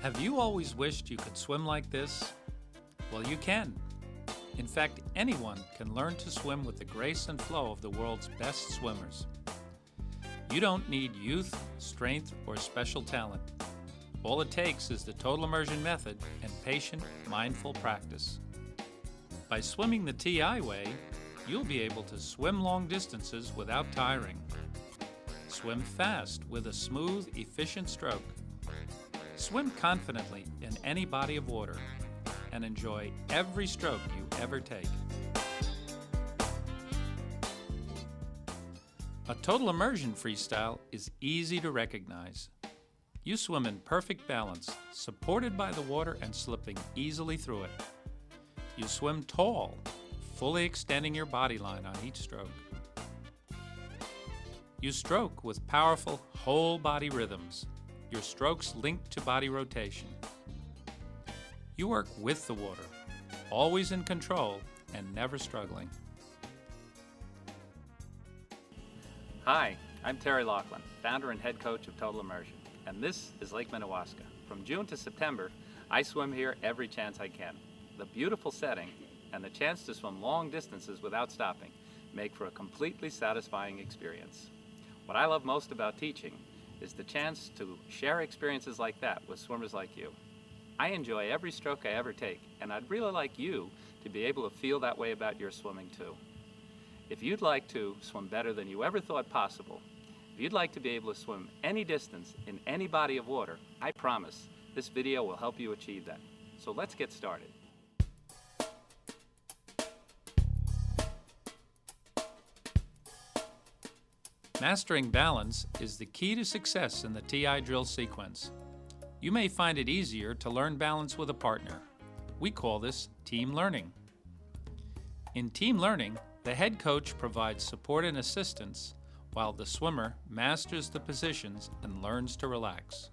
Have you always wished you could swim like this? Well, you can. In fact, anyone can learn to swim with the grace and flow of the world's best swimmers. You don't need youth, strength, or special talent. All it takes is the total immersion method and patient, mindful practice. By swimming the TI way, you'll be able to swim long distances without tiring. Swim fast with a smooth, efficient stroke. Swim confidently in any body of water and enjoy every stroke you ever take. A total immersion freestyle is easy to recognize. You swim in perfect balance, supported by the water and slipping easily through it. You swim tall, fully extending your body line on each stroke. You stroke with powerful whole body rhythms. Your strokes linked to body rotation. You work with the water, always in control and never struggling. Hi, I'm Terry Laughlin, founder and head coach of Total Immersion, and this is Lake Minnewaska. From June to September, I swim here every chance I can. The beautiful setting and the chance to swim long distances without stopping make for a completely satisfying experience. What I love most about teaching is the chance to share experiences like that with swimmers like you. I enjoy every stroke I ever take, and I'd really like you to be able to feel that way about your swimming too. If you'd like to swim better than you ever thought possible, if you'd like to be able to swim any distance in any body of water, I promise this video will help you achieve that. So let's get started. Mastering balance is the key to success in the TI drill sequence. You may find it easier to learn balance with a partner. We call this team learning. In team learning, the head coach provides support and assistance while the swimmer masters the positions and learns to relax.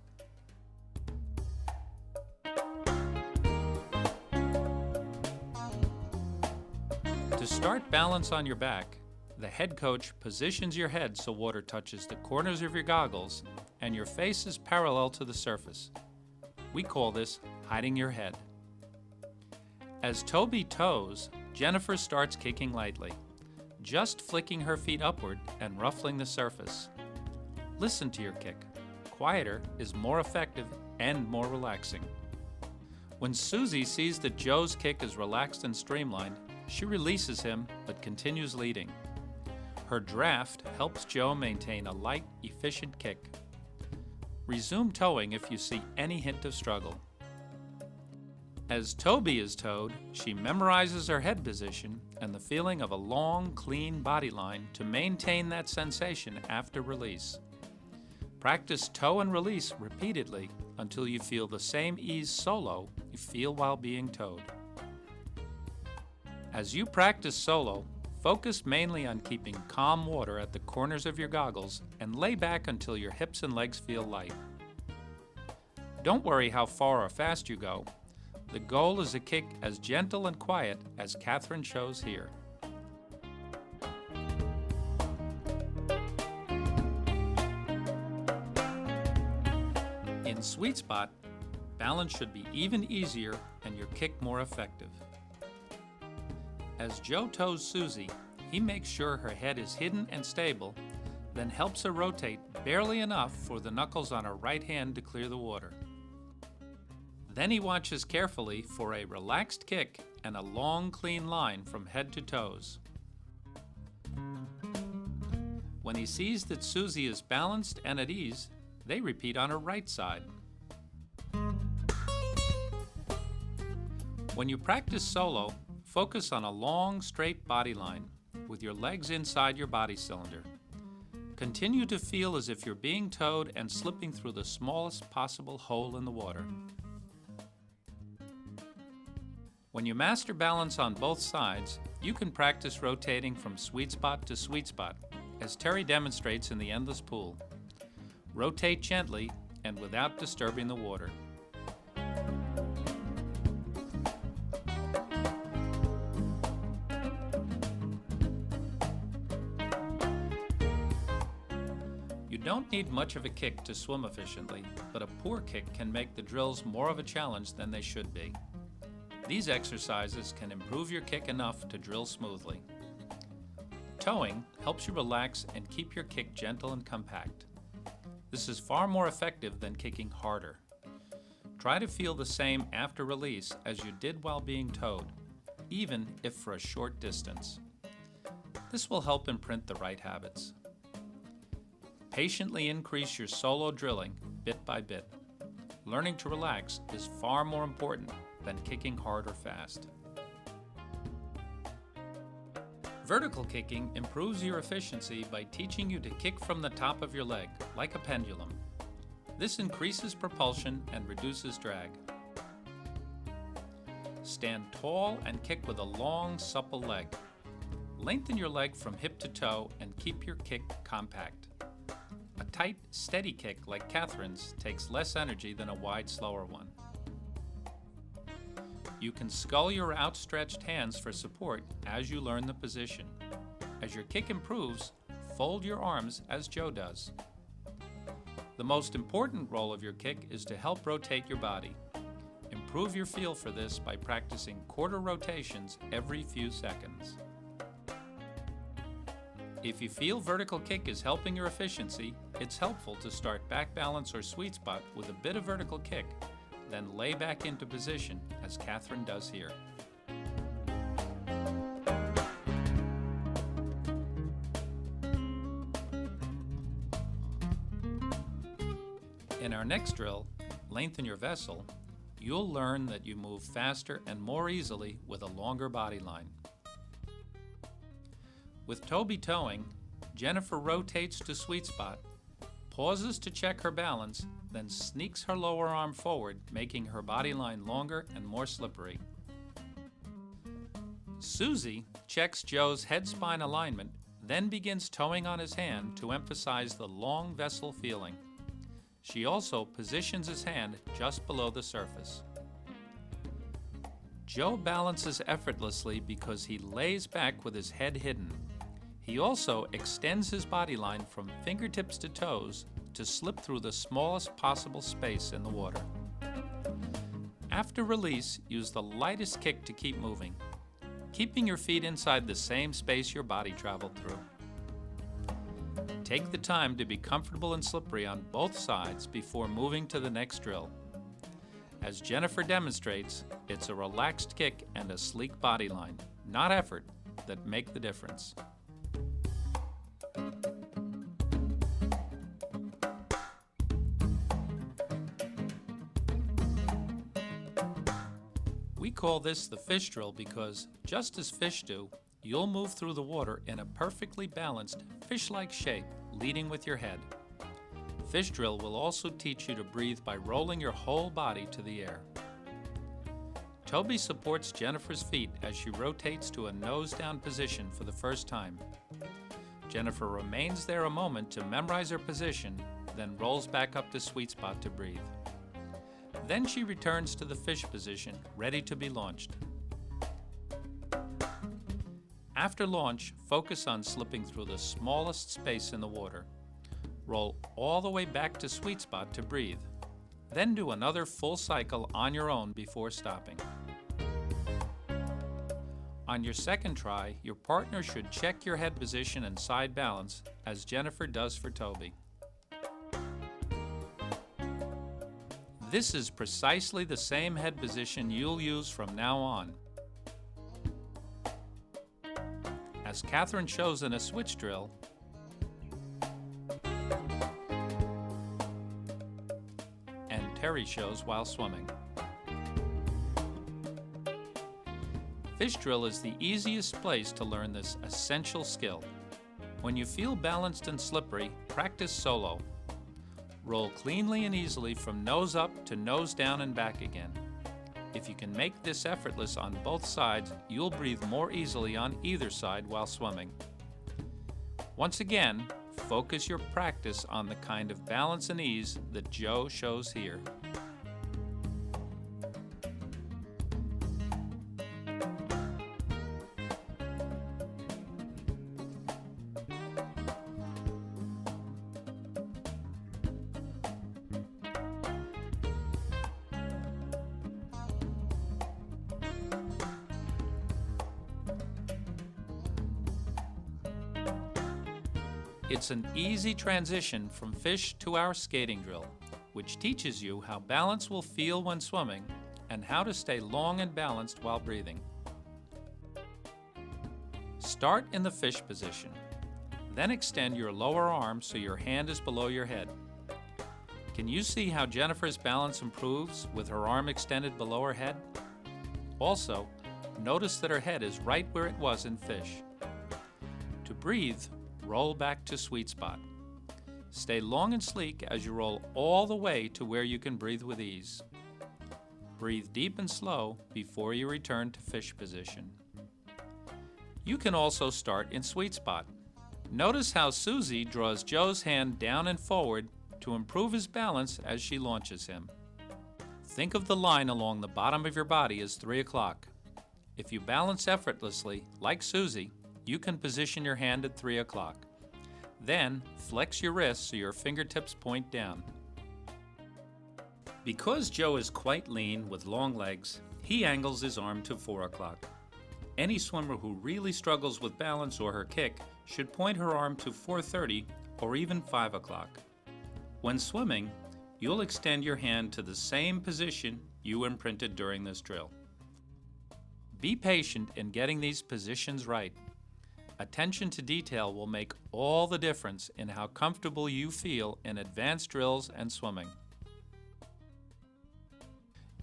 To start balance on your back, the head coach positions your head so water touches the corners of your goggles and your face is parallel to the surface. We call this hiding your head. As Toby toes, Jennifer starts kicking lightly, just flicking her feet upward and ruffling the surface. Listen to your kick. Quieter is more effective and more relaxing. When Susie sees that Joe's kick is relaxed and streamlined, she releases him but continues leading. Her draft helps Joe maintain a light, efficient kick. Resume towing if you see any hint of struggle. As Toby is towed, she memorizes her head position and the feeling of a long, clean body line to maintain that sensation after release. Practice tow and release repeatedly until you feel the same ease solo you feel while being towed. As you practice solo, focus mainly on keeping calm water at the corners of your goggles and lay back until your hips and legs feel light. Don't worry how far or fast you go. The goal is a kick as gentle and quiet as Catherine shows here. In sweet spot, balance should be even easier and your kick more effective. As Joe tows Susie, he makes sure her head is hidden and stable, then helps her rotate barely enough for the knuckles on her right hand to clear the water. Then he watches carefully for a relaxed kick and a long, clean line from head to toes. When he sees that Susie is balanced and at ease, they repeat on her right side. When you practice solo, focus on a long, straight body line with your legs inside your body cylinder. Continue to feel as if you're being towed and slipping through the smallest possible hole in the water. When you master balance on both sides, you can practice rotating from sweet spot to sweet spot, as Terry demonstrates in the endless pool. Rotate gently and without disturbing the water. You don't need much of a kick to swim efficiently, but a poor kick can make the drills more of a challenge than they should be. These exercises can improve your kick enough to drill smoothly. Towing helps you relax and keep your kick gentle and compact. This is far more effective than kicking harder. Try to feel the same after release as you did while being towed, even if for a short distance. This will help imprint the right habits. Patiently increase your solo drilling bit by bit. Learning to relax is far more important than kicking hard or fast. Vertical kicking improves your efficiency by teaching you to kick from the top of your leg, like a pendulum. This increases propulsion and reduces drag. Stand tall and kick with a long, supple leg. Lengthen your leg from hip to toe and keep your kick compact. A tight, steady kick like Catherine's takes less energy than a wide, slower one. You can scull your outstretched hands for support as you learn the position. As your kick improves, fold your arms as Joe does. The most important role of your kick is to help rotate your body. Improve your feel for this by practicing quarter rotations every few seconds. If you feel vertical kick is helping your efficiency, it's helpful to start back balance or sweet spot with a bit of vertical kick, then lay back into position as Catherine does here. In our next drill, Lengthen Your Vessel, you'll learn that you move faster and more easily with a longer body line. With Toby towing, Jennifer rotates to sweet spot, pauses to check her balance, then sneaks her lower arm forward, making her body line longer and more slippery. Susie checks Joe's head-spine alignment, then begins towing on his hand to emphasize the long vessel feeling. She also positions his hand just below the surface. Joe balances effortlessly because he lays back with his head hidden. He also extends his body line from fingertips to toes to slip through the smallest possible space in the water. After release, use the lightest kick to keep moving, keeping your feet inside the same space your body traveled through. Take the time to be comfortable and slippery on both sides before moving to the next drill. As Jennifer demonstrates, it's a relaxed kick and a sleek body line, not effort, that make the difference. We call this the fish drill because, just as fish do, you'll move through the water in a perfectly balanced, fish-like shape, leading with your head. Fish drill will also teach you to breathe by rolling your whole body to the air. Toby supports Jennifer's feet as she rotates to a nose-down position for the first time. Jennifer remains there a moment to memorize her position, then rolls back up to sweet spot to breathe. Then she returns to the fish position, ready to be launched. After launch, focus on slipping through the smallest space in the water. Roll all the way back to sweet spot to breathe. Then do another full cycle on your own before stopping. On your second try, your partner should check your head position and side balance, as Jennifer does for Toby. This is precisely the same head position you'll use from now on. As Catherine shows in a switch drill, and Terry shows while swimming. Fish drill is the easiest place to learn this essential skill. When you feel balanced and slippery, practice solo. Roll cleanly and easily from nose up to nose down and back again. If you can make this effortless on both sides, you'll breathe more easily on either side while swimming. Once again, focus your practice on the kind of balance and ease that Joe shows here. It's an easy transition from fish to our skating drill, which teaches you how balance will feel when swimming and how to stay long and balanced while breathing. Start in the fish position. Then extend your lower arm so your hand is below your head. Can you see how Jennifer's balance improves with her arm extended below her head? Also, notice that her head is right where it was in fish. To breathe, roll back to sweet spot. Stay long and sleek as you roll all the way to where you can breathe with ease. Breathe deep and slow before you return to fish position. You can also start in sweet spot. Notice how Susie draws Joe's hand down and forward to improve his balance as she launches him. Think of the line along the bottom of your body as 3 o'clock. If you balance effortlessly, like Susie, you can position your hand at 3 o'clock. Then, flex your wrists so your fingertips point down. Because Joe is quite lean with long legs, he angles his arm to 4 o'clock. Any swimmer who really struggles with balance or her kick should point her arm to 4:30 or even 5 o'clock. When swimming, you'll extend your hand to the same position you imprinted during this drill. Be patient in getting these positions right. Attention to detail will make all the difference in how comfortable you feel in advanced drills and swimming.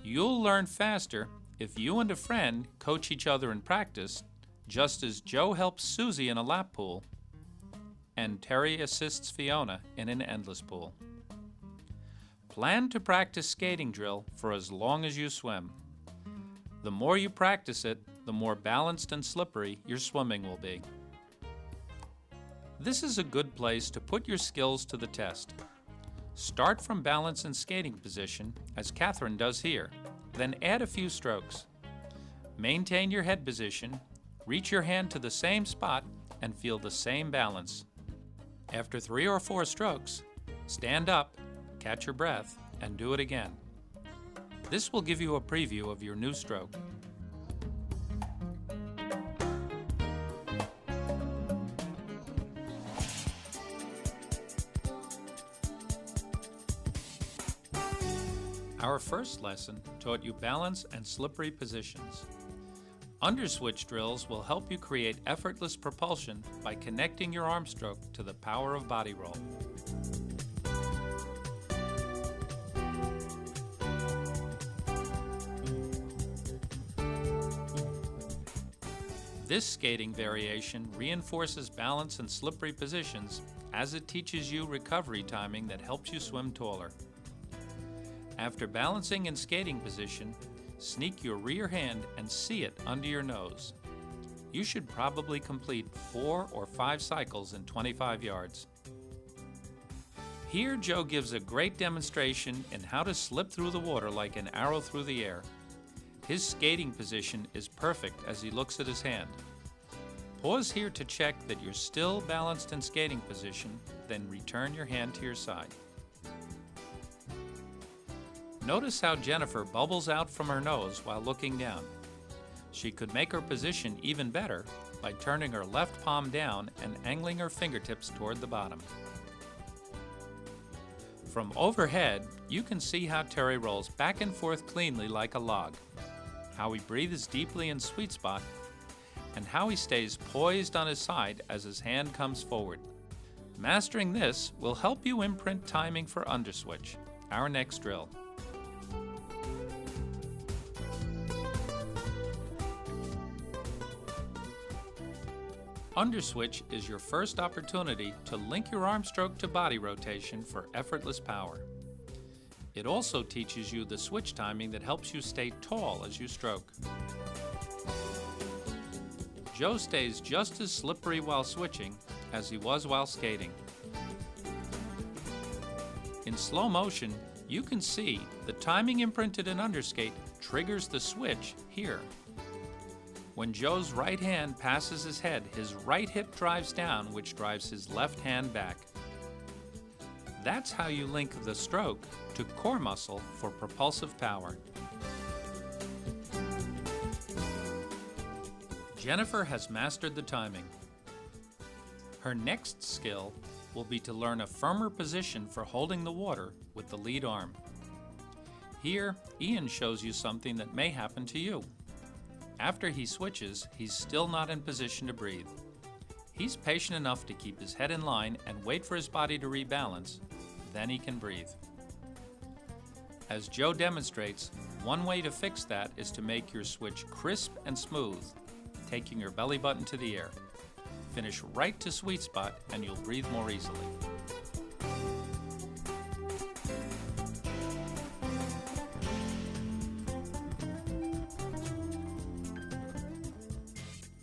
You'll learn faster if you and a friend coach each other in practice, just as Joe helps Susie in a lap pool and Terry assists Fiona in an endless pool. Plan to practice skating drill for as long as you swim. The more you practice it, the more balanced and slippery your swimming will be. This is a good place to put your skills to the test. Start from balance and skating position, as Catherine does here, then add a few strokes. Maintain your head position, reach your hand to the same spot, and feel the same balance. After 3 or 4 strokes, stand up, catch your breath, and do it again. This will give you a preview of your new stroke. Our first lesson taught you balance and slippery positions. Underswitch drills will help you create effortless propulsion by connecting your arm stroke to the power of body roll. This skating variation reinforces balance and slippery positions as it teaches you recovery timing that helps you swim taller. After balancing in skating position, sneak your rear hand and see it under your nose. You should probably complete 4 or 5 cycles in 25 yards. Here Joe gives a great demonstration in how to slip through the water like an arrow through the air. His skating position is perfect as he looks at his hand. Pause here to check that you're still balanced in skating position, then return your hand to your side. Notice how Jennifer bubbles out from her nose while looking down. She could make her position even better by turning her left palm down and angling her fingertips toward the bottom. From overhead, you can see how Terry rolls back and forth cleanly like a log, how he breathes deeply in sweet spot, and how he stays poised on his side as his hand comes forward. Mastering this will help you imprint timing for underswitch, our next drill. Underswitch is your first opportunity to link your arm stroke to body rotation for effortless power. It also teaches you the switch timing that helps you stay tall as you stroke. Joe stays just as slippery while switching as he was while skating. In slow motion, you can see the timing imprinted in underskate triggers the switch here. When Joe's right hand passes his head, his right hip drives down, which drives his left hand back. That's how you link the stroke to core muscle for propulsive power. Jennifer has mastered the timing. Her next skill will be to learn a firmer position for holding the water with the lead arm. Here, Ian shows you something that may happen to you. After he switches, he's still not in position to breathe. He's patient enough to keep his head in line and wait for his body to rebalance, then he can breathe. As Joe demonstrates, one way to fix that is to make your switch crisp and smooth, taking your belly button to the air. Finish right to sweet spot and you'll breathe more easily.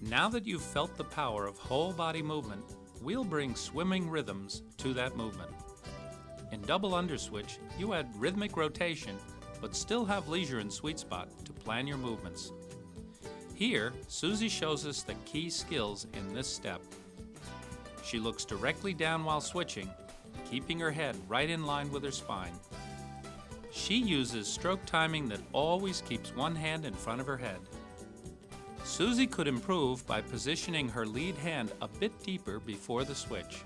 Now that you've felt the power of whole body movement, we'll bring swimming rhythms to that movement. In double underswitch, you add rhythmic rotation, but still have leisure and sweet spot to plan your movements. Here, Susie shows us the key skills in this step. She looks directly down while switching, keeping her head right in line with her spine. She uses stroke timing that always keeps one hand in front of her head. Susie could improve by positioning her lead hand a bit deeper before the switch.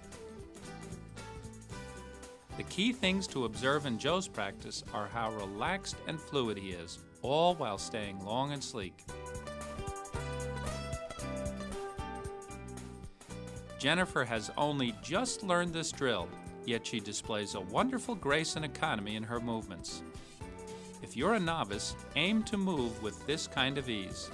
The key things to observe in Joe's practice are how relaxed and fluid he is, all while staying long and sleek. Jennifer has only just learned this drill, yet she displays a wonderful grace and economy in her movements. If you're a novice, aim to move with this kind of ease.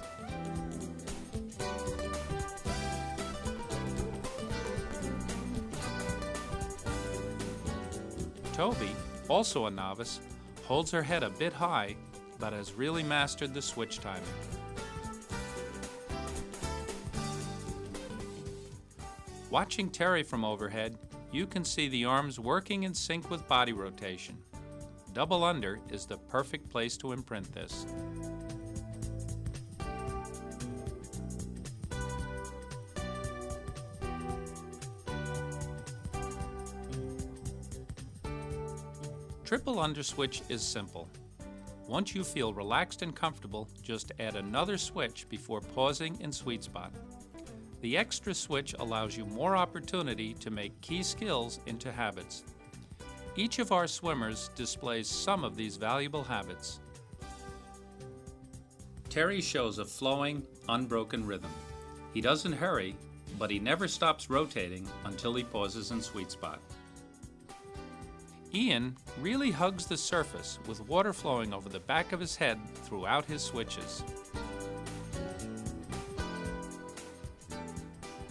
Toby, also a novice, holds her head a bit high, but has really mastered the switch timing. Watching Terry from overhead, you can see the arms working in sync with body rotation. Double under is the perfect place to imprint this. Triple underswitch is simple. Once you feel relaxed and comfortable, just add another switch before pausing in sweet spot. The extra switch allows you more opportunity to make key skills into habits. Each of our swimmers displays some of these valuable habits. Terry shows a flowing, unbroken rhythm. He doesn't hurry, but he never stops rotating until he pauses in sweet spot. Ian really hugs the surface with water flowing over the back of his head throughout his switches.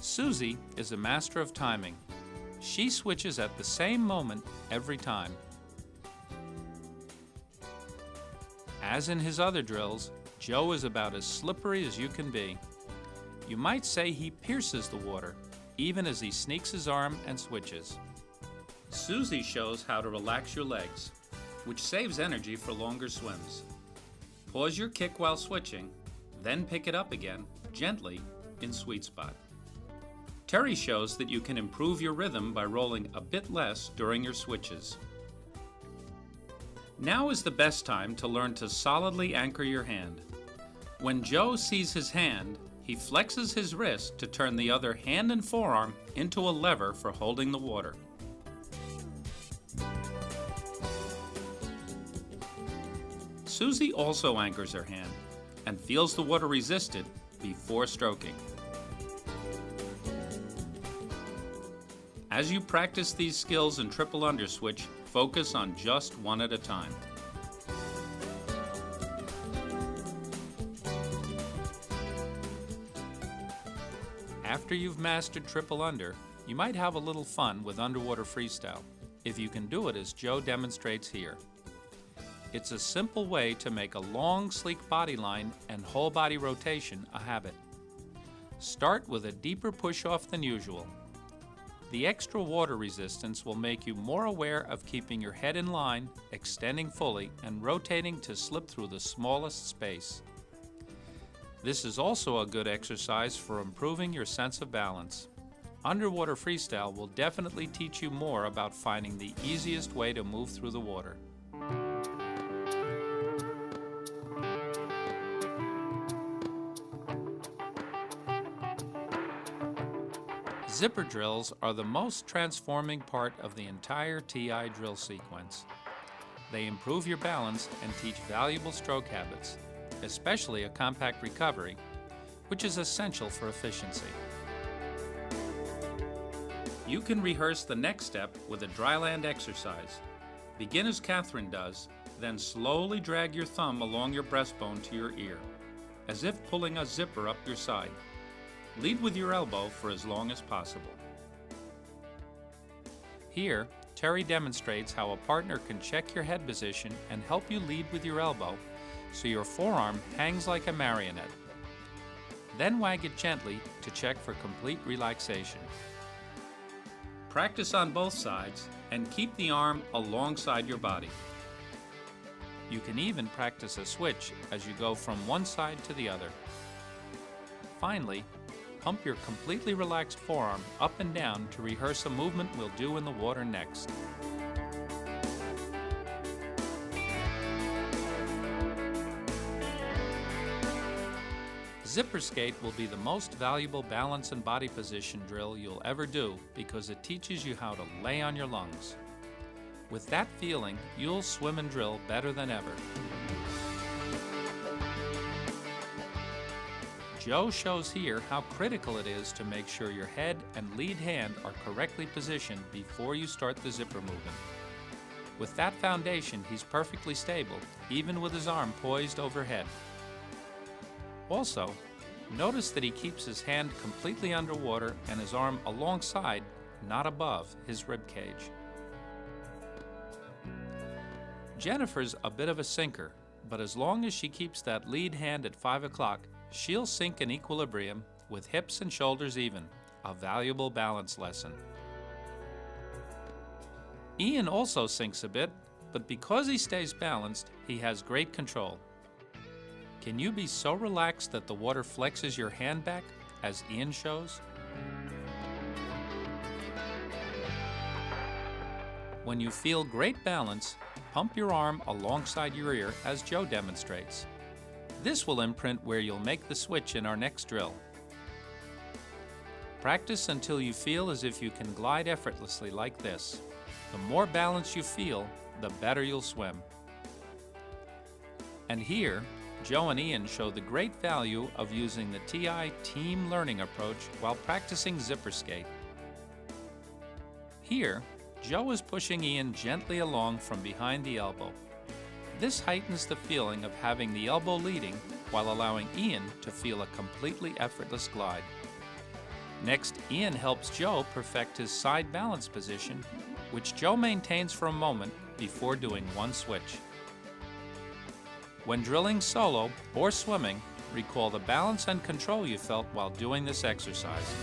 Susie is a master of timing. She switches at the same moment every time. As in his other drills, Joe is about as slippery as you can be. You might say he pierces the water, even as he sneaks his arm and switches. Susie shows how to relax your legs, which saves energy for longer swims. Pause your kick while switching, then pick it up again, gently, in sweet spot. Terry shows that you can improve your rhythm by rolling a bit less during your switches. Now is the best time to learn to solidly anchor your hand. When Joe sees his hand, he flexes his wrist to turn the other hand and forearm into a lever for holding the water. Susie also anchors her hand and feels the water resisted before stroking. As you practice these skills in triple underswitch, focus on just one at a time. After you've mastered triple under, you might have a little fun with underwater freestyle, if you can do it as Joe demonstrates here. It's a simple way to make a long, sleek body line and whole body rotation a habit. Start with a deeper push-off than usual. The extra water resistance will make you more aware of keeping your head in line, extending fully, and rotating to slip through the smallest space. This is also a good exercise for improving your sense of balance. Underwater freestyle will definitely teach you more about finding the easiest way to move through the water. Zipper drills are the most transforming part of the entire TI drill sequence. They improve your balance and teach valuable stroke habits, especially a compact recovery, which is essential for efficiency. You can rehearse the next step with a dryland exercise. Begin as Catherine does, then slowly drag your thumb along your breastbone to your ear, as if pulling a zipper up your side. Lead with your elbow for as long as possible. Here, Terry demonstrates how a partner can check your head position and help you lead with your elbow so your forearm hangs like a marionette. Then wag it gently to check for complete relaxation. Practice on both sides and keep the arm alongside your body. You can even practice a switch as you go from one side to the other. Finally, pump your completely relaxed forearm up and down to rehearse a movement we'll do in the water next. Zipper skate will be the most valuable balance and body position drill you'll ever do because it teaches you how to lay on your lungs. With that feeling, you'll swim and drill better than ever. Joe shows here how critical it is to make sure your head and lead hand are correctly positioned before you start the zipper movement. With that foundation, he's perfectly stable, even with his arm poised overhead. Also, notice that he keeps his hand completely underwater and his arm alongside, not above, his rib cage. Jennifer's a bit of a sinker, but as long as she keeps that lead hand at 5 o'clock, she'll sink in equilibrium with hips and shoulders even, a valuable balance lesson. Ian also sinks a bit, but because he stays balanced, he has great control. Can you be so relaxed that the water flexes your hand back, as Ian shows? When you feel great balance, pump your arm alongside your ear as Joe demonstrates. This will imprint where you'll make the switch in our next drill. Practice until you feel as if you can glide effortlessly like this. The more balance you feel, the better you'll swim. And here, Joe and Ian show the great value of using the TI team learning approach while practicing zipper skate. Here, Joe is pushing Ian gently along from behind the elbow. This heightens the feeling of having the elbow leading while allowing Ian to feel a completely effortless glide. Next, Ian helps Joe perfect his side balance position, which Joe maintains for a moment before doing one switch. When drilling solo or swimming, recall the balance and control you felt while doing this exercise.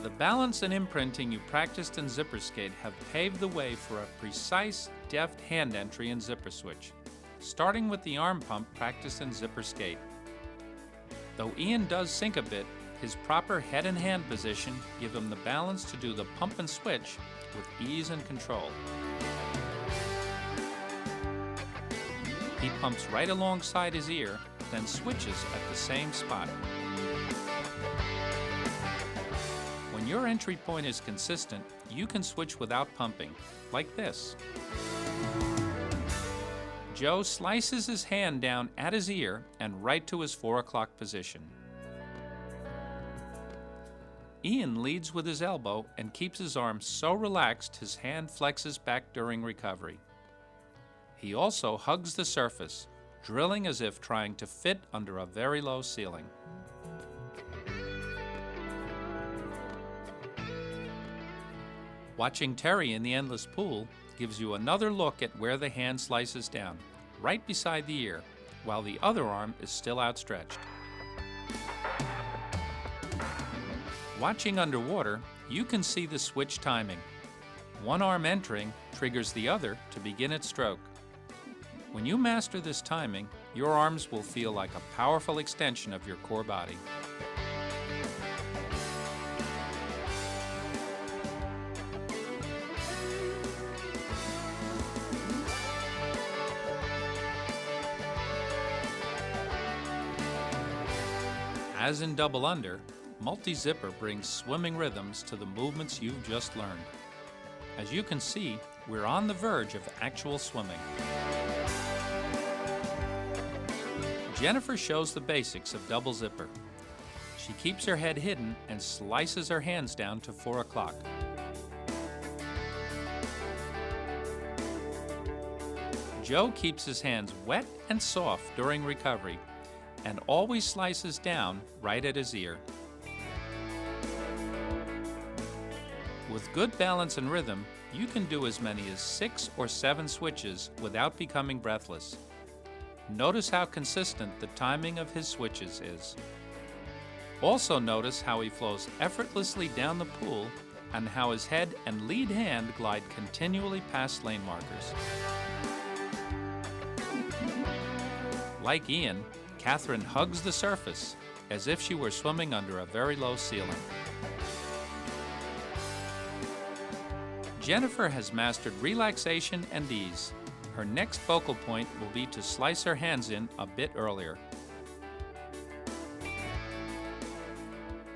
The balance and imprinting you practiced in zipper skate have paved the way for a precise, deft hand entry in zipper switch, starting with the arm pump practiced in zipper skate. Though Ian does sink a bit, his proper head and hand position give him the balance to do the pump and switch with ease and control. He pumps right alongside his ear, then switches at the same spot. When your entry point is consistent, you can switch without pumping, like this. Joe slices his hand down at his ear and right to his 4 o'clock position. Ian leads with his elbow and keeps his arm so relaxed his hand flexes back during recovery. He also hugs the surface, drilling as if trying to fit under a very low ceiling. Watching Terry in the endless pool gives you another look at where the hand slices down, right beside the ear, while the other arm is still outstretched. Watching underwater, you can see the switch timing. One arm entering triggers the other to begin its stroke. When you master this timing, your arms will feel like a powerful extension of your core body. As in double under, multi-zipper brings swimming rhythms to the movements you've just learned. As you can see, we're on the verge of actual swimming. Jennifer shows the basics of double zipper. She keeps her head hidden and slices her hands down to 4 o'clock. Joe keeps his hands wet and soft during recovery and always slices down right at his ear. With good balance and rhythm, you can do as many as 6 or 7 switches without becoming breathless. Notice how consistent the timing of his switches is. Also notice how he flows effortlessly down the pool and how his head and lead hand glide continually past lane markers. Like Ian, Catherine hugs the surface as if she were swimming under a very low ceiling. Jennifer has mastered relaxation and ease. Her next focal point will be to slice her hands in a bit earlier.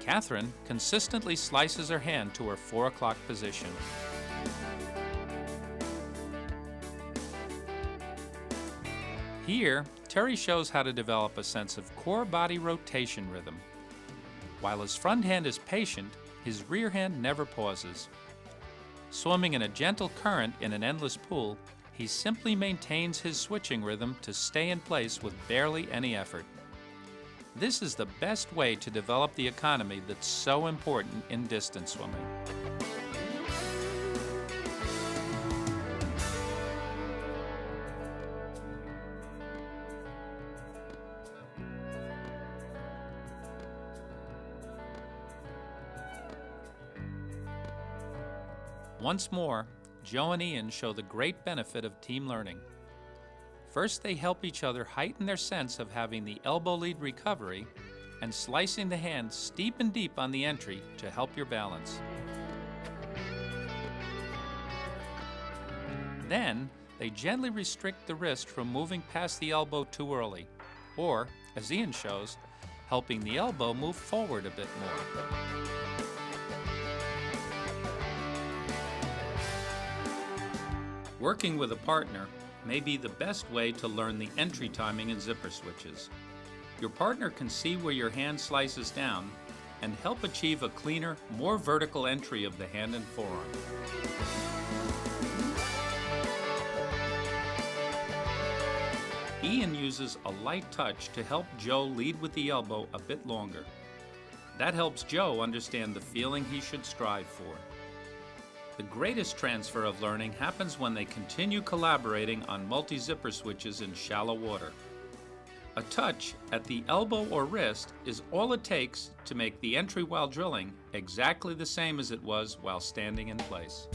Catherine consistently slices her hand to her 4 o'clock position. Here, Terry shows how to develop a sense of core body rotation rhythm. While his front hand is patient, his rear hand never pauses. Swimming in a gentle current in an endless pool, he simply maintains his switching rhythm to stay in place with barely any effort. This is the best way to develop the economy that's so important in distance swimming. Once more, Joe and Ian show the great benefit of team learning. First, they help each other heighten their sense of having the elbow lead recovery and slicing the hand steep and deep on the entry to help your balance. Then, they gently restrict the wrist from moving past the elbow too early, or, as Ian shows, helping the elbow move forward a bit more. Working with a partner may be the best way to learn the entry timing in zipper switches. Your partner can see where your hand slices down and help achieve a cleaner, more vertical entry of the hand and forearm. Ian uses a light touch to help Joe lead with the elbow a bit longer. That helps Joe understand the feeling he should strive for. The greatest transfer of learning happens when they continue collaborating on multi-zipper switches in shallow water. A touch at the elbow or wrist is all it takes to make the entry while drilling exactly the same as it was while standing in place.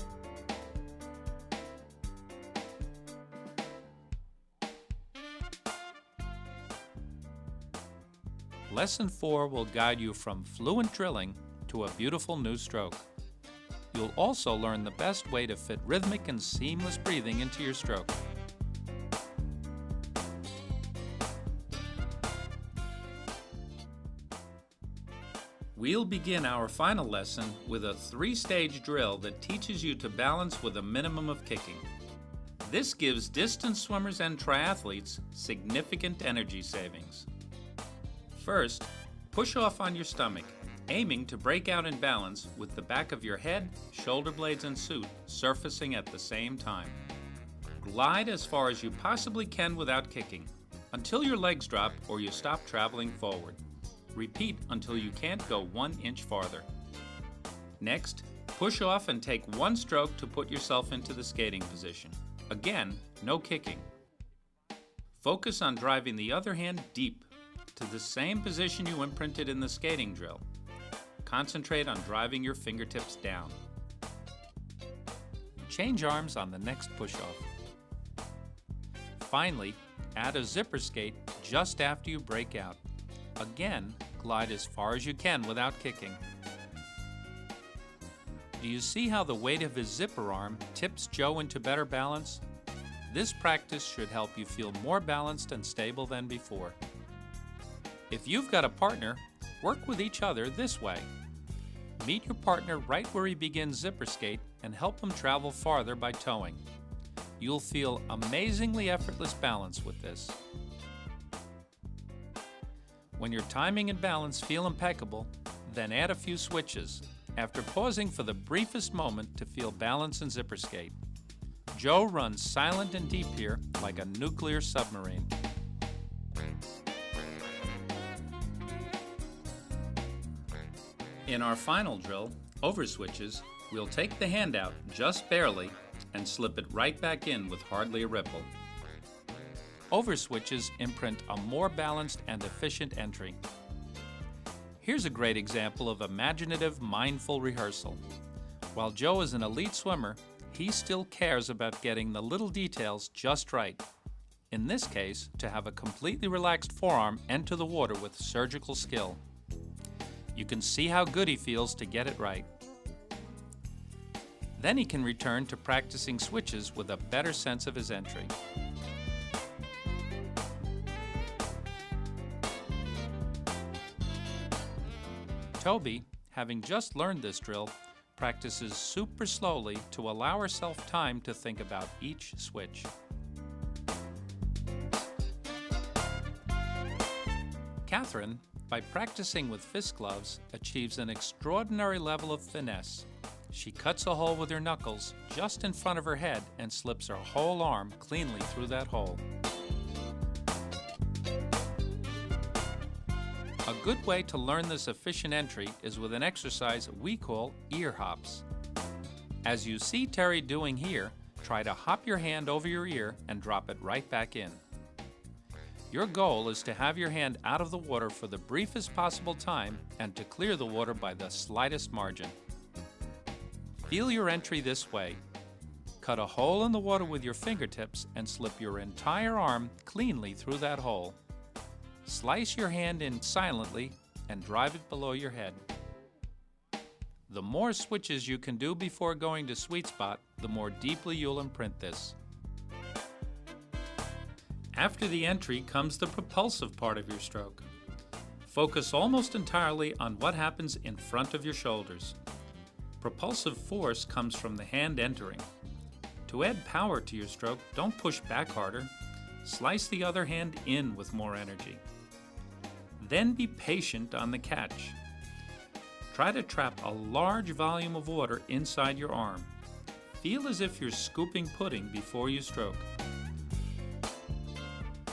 Lesson 4 will guide you from fluent drilling to a beautiful new stroke. You'll also learn the best way to fit rhythmic and seamless breathing into your stroke. We'll begin our final lesson with a 3-stage drill that teaches you to balance with a minimum of kicking. This gives distance swimmers and triathletes significant energy savings. First, push off on your stomach, aiming to break out in balance with the back of your head, shoulder blades, and suit surfacing at the same time. Glide as far as you possibly can without kicking, until your legs drop or you stop traveling forward. Repeat until you can't go 1 inch farther. Next, push off and take 1 stroke to put yourself into the skating position. Again, no kicking. Focus on driving the other hand deep to the same position you imprinted in the skating drill. Concentrate on driving your fingertips down. Change arms on the next push-off. Finally, add a zipper skate just after you break out. Again, glide as far as you can without kicking. Do you see how the weight of his zipper arm tips Joe into better balance? This practice should help you feel more balanced and stable than before. If you've got a partner, Work with each other this way. Meet your partner right where he begins zipper skate and help him travel farther by towing. You'll feel amazingly effortless balance with this. When your timing and balance feel impeccable, then add a few switches, after pausing for the briefest moment to feel balance and zipper skate. Joe runs silent and deep here like a nuclear submarine. In our final drill, over switches, we'll take the hand out just barely and slip it right back in with hardly a ripple. Over switches imprint a more balanced and efficient entry. Here's a great example of imaginative, mindful rehearsal. While Joe is an elite swimmer, he still cares about getting the little details just right. In this case, to have a completely relaxed forearm enter the water with surgical skill. You can see how good he feels to get it right. Then he can return to practicing switches with a better sense of his entry. Toby, having just learned this drill, practices super slowly to allow herself time to think about each switch. Catherine, by practicing with fist gloves, achieves an extraordinary level of finesse. She cuts a hole with her knuckles just in front of her head and slips her whole arm cleanly through that hole. A good way to learn this efficient entry is with an exercise we call ear hops. As you see Terry doing here, try to hop your hand over your ear and drop it right back in. Your goal is to have your hand out of the water for the briefest possible time and to clear the water by the slightest margin. Feel your entry this way. Cut a hole in the water with your fingertips and slip your entire arm cleanly through that hole. Slice your hand in silently and drive it below your head. The more switches you can do before going to sweet spot, the more deeply you'll imprint this. After the entry comes the propulsive part of your stroke. Focus almost entirely on what happens in front of your shoulders. Propulsive force comes from the hand entering. To add power to your stroke, don't push back harder. Slice the other hand in with more energy. Then be patient on the catch. Try to trap a large volume of water inside your arm. Feel as if you're scooping pudding before you stroke.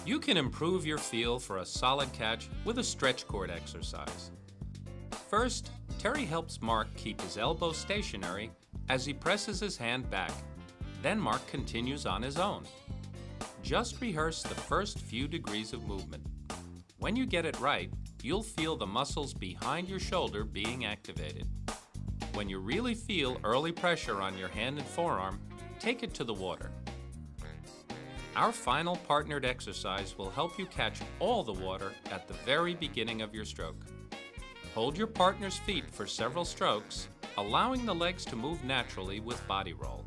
You can improve your feel for a solid catch with a stretch cord exercise. First, Terry helps Mark keep his elbow stationary as he presses his hand back. Then Mark continues on his own. Just rehearse the first few degrees of movement. When you get it right, you'll feel the muscles behind your shoulder being activated. When you really feel early pressure on your hand and forearm, take it to the water. Our final partnered exercise will help you catch all the water at the very beginning of your stroke. Hold your partner's feet for several strokes, allowing the legs to move naturally with body roll.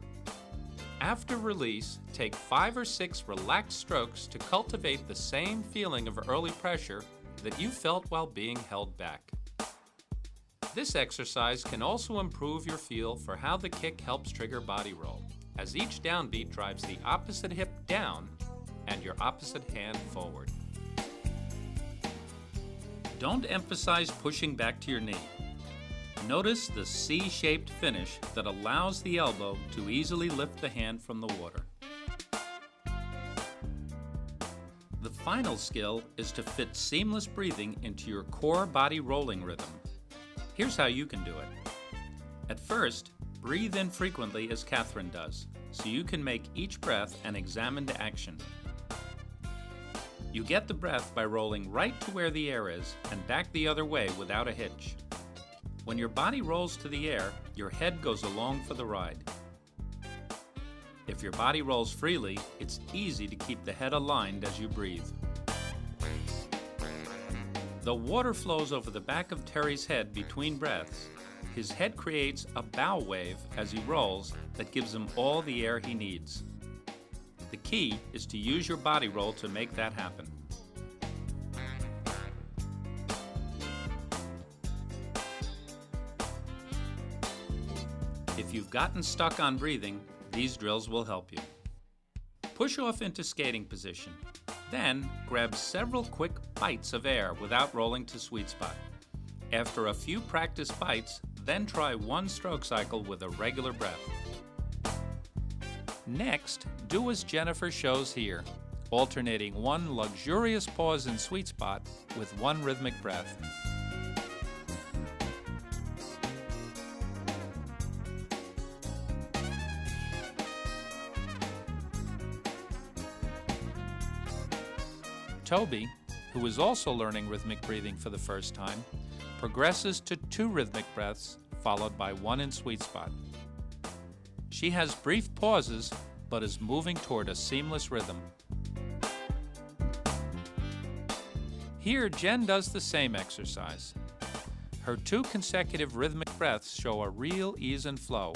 After release, take 5 or 6 relaxed strokes to cultivate the same feeling of early pressure that you felt while being held back. This exercise can also improve your feel for how the kick helps trigger body roll, as each downbeat drives the opposite hip down and your opposite hand forward. Don't emphasize pushing back to your knee. Notice the C-shaped finish that allows the elbow to easily lift the hand from the water. The final skill is to fit seamless breathing into your core body rolling rhythm. Here's how you can do it. At first, breathe in frequently as Catherine does, so you can make each breath an examined action. You get the breath by rolling right to where the air is and back the other way without a hitch. When your body rolls to the air, your head goes along for the ride. If your body rolls freely, it's easy to keep the head aligned as you breathe. The water flows over the back of Terry's head between breaths. His head creates a bow wave as he rolls that gives him all the air he needs. The key is to use your body roll to make that happen. If you've gotten stuck on breathing, these drills will help you. Push off into skating position. Then, grab several quick bites of air without rolling to sweet spot. After a few practice bites, then try one stroke cycle with a regular breath. Next, do as Jennifer shows here, alternating one luxurious pause in sweet spot with one rhythmic breath. Toby, who is also learning rhythmic breathing for the first time, progresses to 2 rhythmic breaths followed by 1 in sweet spot. She has brief pauses but is moving toward a seamless rhythm. Here, Jen does the same exercise. Her 2 consecutive rhythmic breaths show a real ease and flow.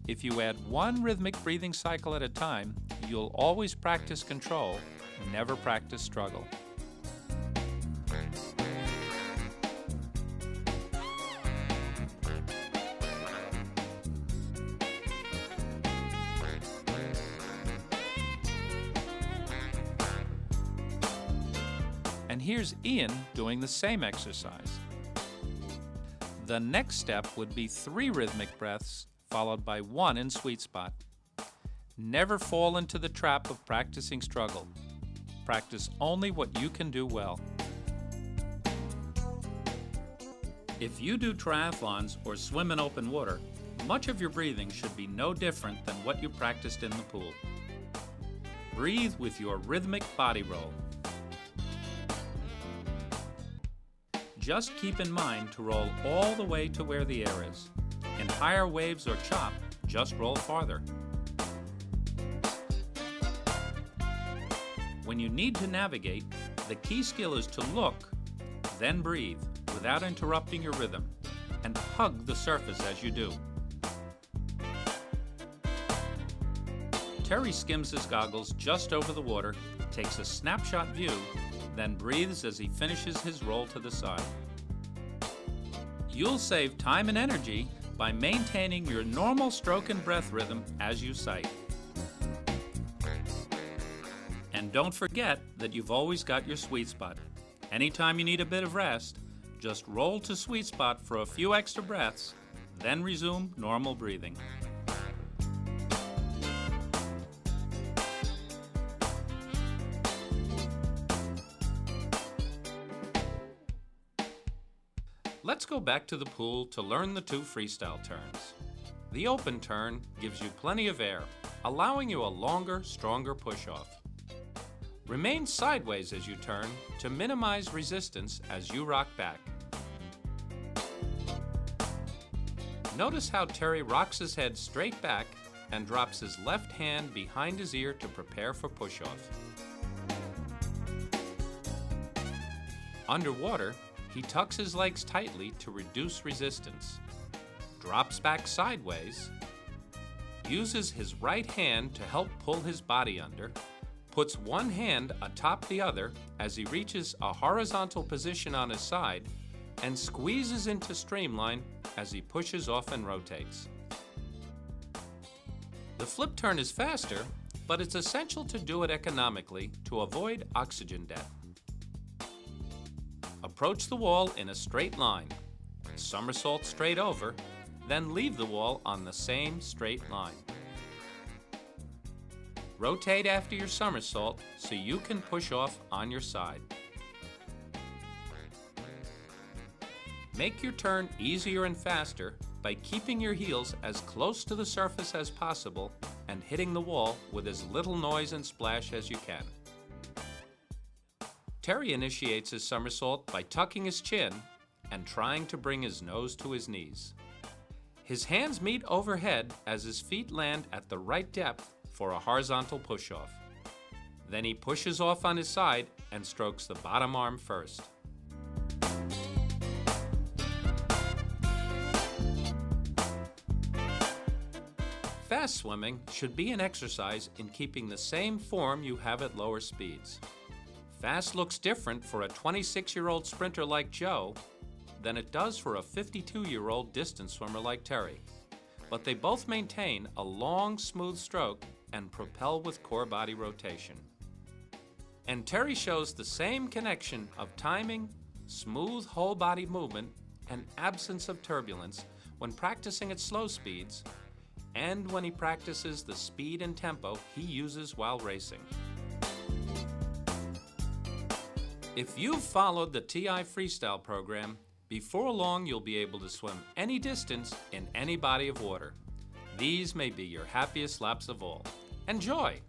If you add 1 rhythmic breathing cycle at a time, you'll always practice control, never practice struggle. And here's Ian doing the same exercise. The next step would be 3 rhythmic breaths followed by 1 in sweet spot. Never fall into the trap of practicing struggle. Practice only what you can do well. If you do triathlons or swim in open water, much of your breathing should be no different than what you practiced in the pool. Breathe with your rhythmic body roll. Just keep in mind to roll all the way to where the air is. In higher waves or chop, just roll farther. When you need to navigate, the key skill is to look, then breathe without interrupting your rhythm, and hug the surface as you do. Terry skims his goggles just over the water, takes a snapshot view, then breathes as he finishes his roll to the side. You'll save time and energy by maintaining your normal stroke and breath rhythm as you sight. And don't forget that you've always got your sweet spot. Anytime you need a bit of rest, just roll to sweet spot for a few extra breaths, then resume normal breathing. Let's go back to the pool to learn the 2 freestyle turns. The open turn gives you plenty of air, allowing you a longer, stronger push-off. Remain sideways as you turn to minimize resistance as you rock back. Notice how Terry rocks his head straight back and drops his left hand behind his ear to prepare for push-off. Underwater, he tucks his legs tightly to reduce resistance, drops back sideways, uses his right hand to help pull his body under, puts one hand atop the other as he reaches a horizontal position on his side, and squeezes into streamline as he pushes off and rotates. The flip turn is faster, but it's essential to do it economically to avoid oxygen debt. Approach the wall in a straight line, somersault straight over, then leave the wall on the same straight line. Rotate after your somersault so you can push off on your side. Make your turn easier and faster by keeping your heels as close to the surface as possible and hitting the wall with as little noise and splash as you can. Terry initiates his somersault by tucking his chin and trying to bring his nose to his knees. His hands meet overhead as his feet land at the right depth for a horizontal push-off. Then he pushes off on his side and strokes the bottom arm first. Fast swimming should be an exercise in keeping the same form you have at lower speeds. Fast looks different for a 26-year-old sprinter like Joe than it does for a 52-year-old distance swimmer like Terry. but they both maintain a long, smooth stroke and propel with core body rotation. And Terry shows the same connection of timing, smooth whole body movement, and absence of turbulence when practicing at slow speeds and when he practices the speed and tempo he uses while racing. If you've followed the TI Freestyle program, before long you'll be able to swim any distance in any body of water. These may be your happiest laps of all. Enjoy!